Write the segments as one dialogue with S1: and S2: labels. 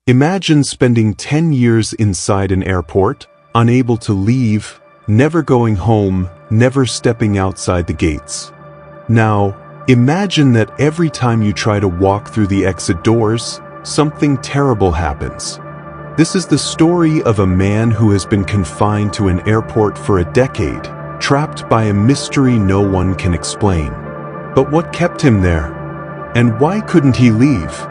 S1: Imagine spending 10 years inside an airport, unable to leave, never going home, never stepping outside the gates. Now, imagine that every time you try to walk through the exit doors, something terrible happens. This is the story of a man who has been confined to an airport for a decade, trapped by a mystery no one can explain. But what kept him there? And why couldn't he leave?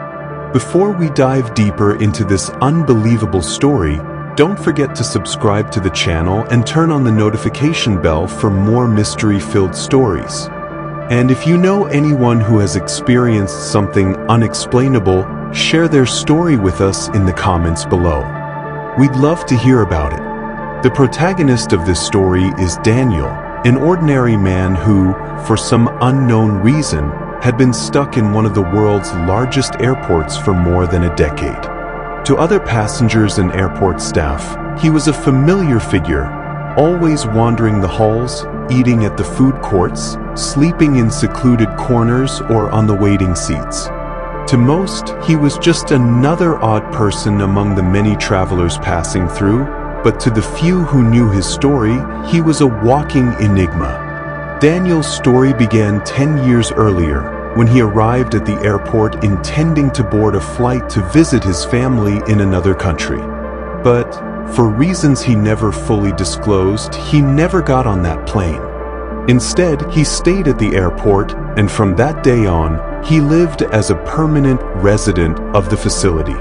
S1: Before we dive deeper into this unbelievable story, don't forget to subscribe to the channel and turn on the notification bell for more mystery-filled stories. And if you know anyone who has experienced something unexplainable, share their story with us in the comments below. We'd love to hear about it. The protagonist of this story is Daniel, an ordinary man who, for some unknown reason, had been stuck in one of the world's largest airports for more than a decade. To other passengers and airport staff, he was a familiar figure, always wandering the halls, eating at the food courts, sleeping in secluded corners or on the waiting seats. To most, he was just another odd person among the many travelers passing through, but to the few who knew his story, he was a walking enigma. Daniel's story began 10 years earlier, when he arrived at the airport intending to board a flight to visit his family in another country. But, for reasons he never fully disclosed, he never got on that plane. Instead, he stayed at the airport, and from that day on, he lived as a permanent resident of the facility.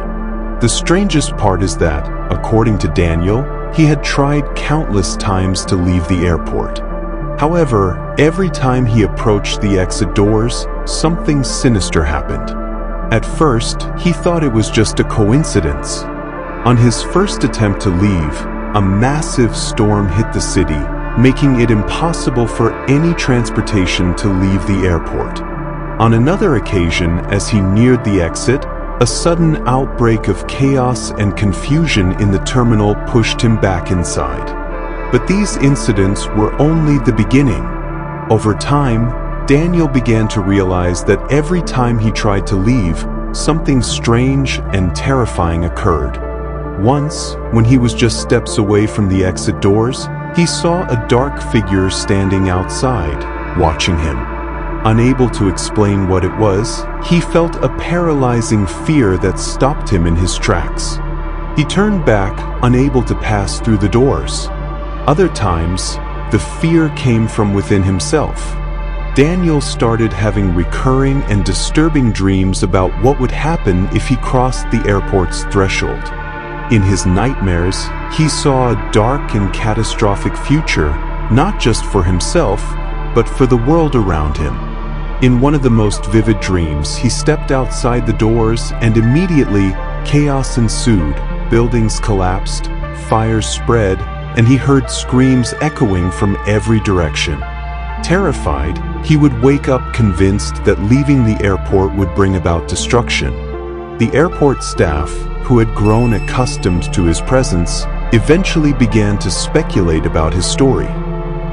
S1: The strangest part is that, according to Daniel, he had tried countless times to leave the airport. However, every time he approached the exit doors, something sinister happened. At first, he thought it was just a coincidence. On his first attempt to leave, a massive storm hit the city, making it impossible for any transportation to leave the airport. On another occasion, as he neared the exit, a sudden outbreak of chaos and confusion in the terminal pushed him back inside. But these incidents were only the beginning. Over time, Daniel began to realize that every time he tried to leave, something strange and terrifying occurred. Once, when he was just steps away from the exit doors, he saw a dark figure standing outside, watching him. Unable to explain what it was, he felt a paralyzing fear that stopped him in his tracks. He turned back, unable to pass through the doors. Other times, the fear came from within himself. Daniel started having recurring and disturbing dreams about what would happen if he crossed the airport's threshold. In his nightmares, he saw a dark and catastrophic future, not just for himself, but for the world around him. In one of the most vivid dreams, he stepped outside the doors and immediately chaos ensued. Buildings collapsed, fires spread, and he heard screams echoing from every direction. Terrified, he would wake up convinced that leaving the airport would bring about destruction. The airport staff, who had grown accustomed to his presence, eventually began to speculate about his story.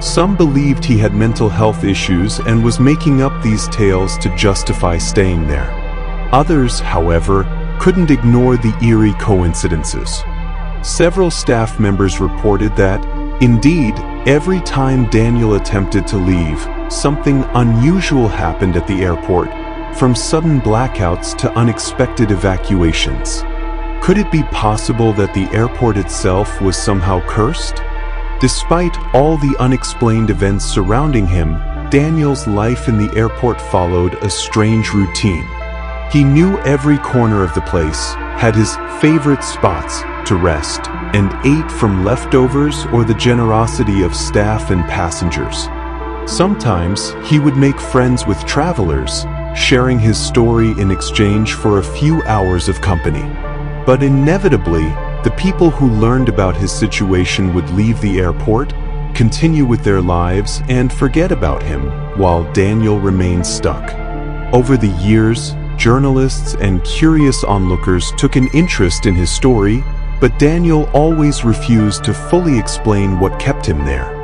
S1: Some believed he had mental health issues and was making up these tales to justify staying there. Others, however, couldn't ignore the eerie coincidences. Several staff members reported that, indeed, every time Daniel attempted to leave, something unusual happened at the airport, from sudden blackouts to unexpected evacuations. Could it be possible that the airport itself was somehow cursed? Despite all the unexplained events surrounding him, Daniel's life in the airport followed a strange routine. He knew every corner of the place, had his favorite spots to rest, and ate from leftovers or the generosity of staff and passengers. Sometimes he would make friends with travelers, sharing his story in exchange for a few hours of company. But inevitably, the people who learned about his situation would leave the airport, continue with their lives, and forget about him, while Daniel remained stuck. Over the years, journalists and curious onlookers took an interest in his story, but Daniel always refused to fully explain what kept him there.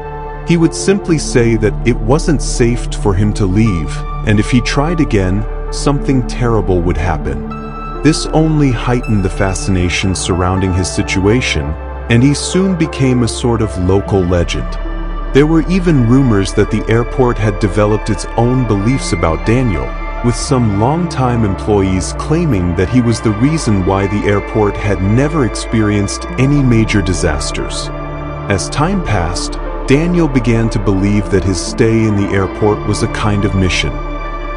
S1: He would simply say that it wasn't safe for him to leave, and if he tried again, something terrible would happen. This only heightened the fascination surrounding his situation, and he soon became a sort of local legend. There were even rumors that the airport had developed its own beliefs about Daniel, with some longtime employees claiming that he was the reason why the airport had never experienced any major disasters. As time passed, Daniel began to believe that his stay in the airport was a kind of mission.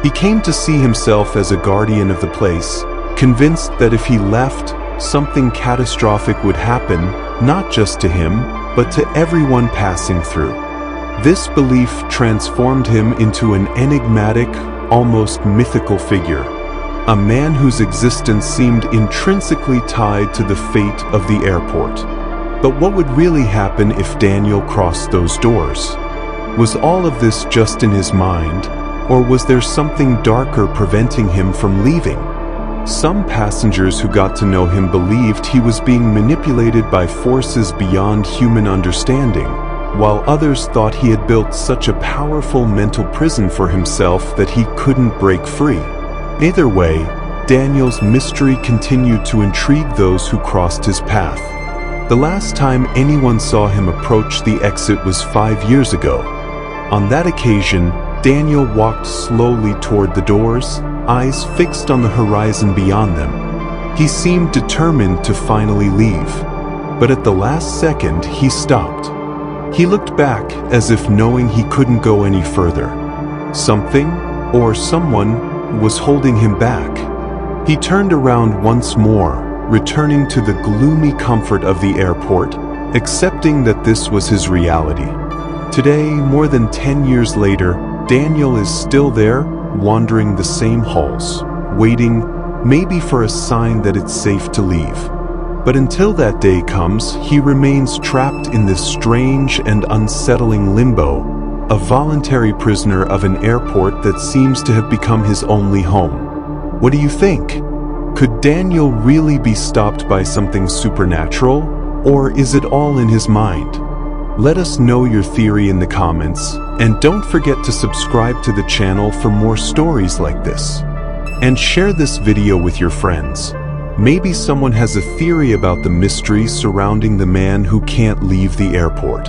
S1: He came to see himself as a guardian of the place, convinced that if he left, something catastrophic would happen, not just to him, but to everyone passing through. This belief transformed him into an enigmatic, almost mythical figure, a man whose existence seemed intrinsically tied to the fate of the airport. But what would really happen if Daniel crossed those doors? Was all of this just in his mind, or was there something darker preventing him from leaving? Some passengers who got to know him believed he was being manipulated by forces beyond human understanding, while others thought he had built such a powerful mental prison for himself that he couldn't break free. Either way, Daniel's mystery continued to intrigue those who crossed his path. The last time anyone saw him approach the exit was 5 years ago. On that occasion, Daniel walked slowly toward the doors, eyes fixed on the horizon beyond them. He seemed determined to finally leave, but at the last second he stopped. He looked back as if knowing he couldn't go any further. Something, or someone, was holding him back. He turned around once more, returning to the gloomy comfort of the airport, accepting that this was his reality. Today, more than 10 years later, Daniel is still there, wandering the same halls, waiting, maybe for a sign that it's safe to leave. But until that day comes, he remains trapped in this strange and unsettling limbo, a voluntary prisoner of an airport that seems to have become his only home. What do you think? Could Daniel really be stopped by something supernatural, or is it all in his mind? Let us know your theory in the comments, and don't forget to subscribe to the channel for more stories like this. And share this video with your friends. Maybe someone has a theory about the mystery surrounding the man who can't leave the airport.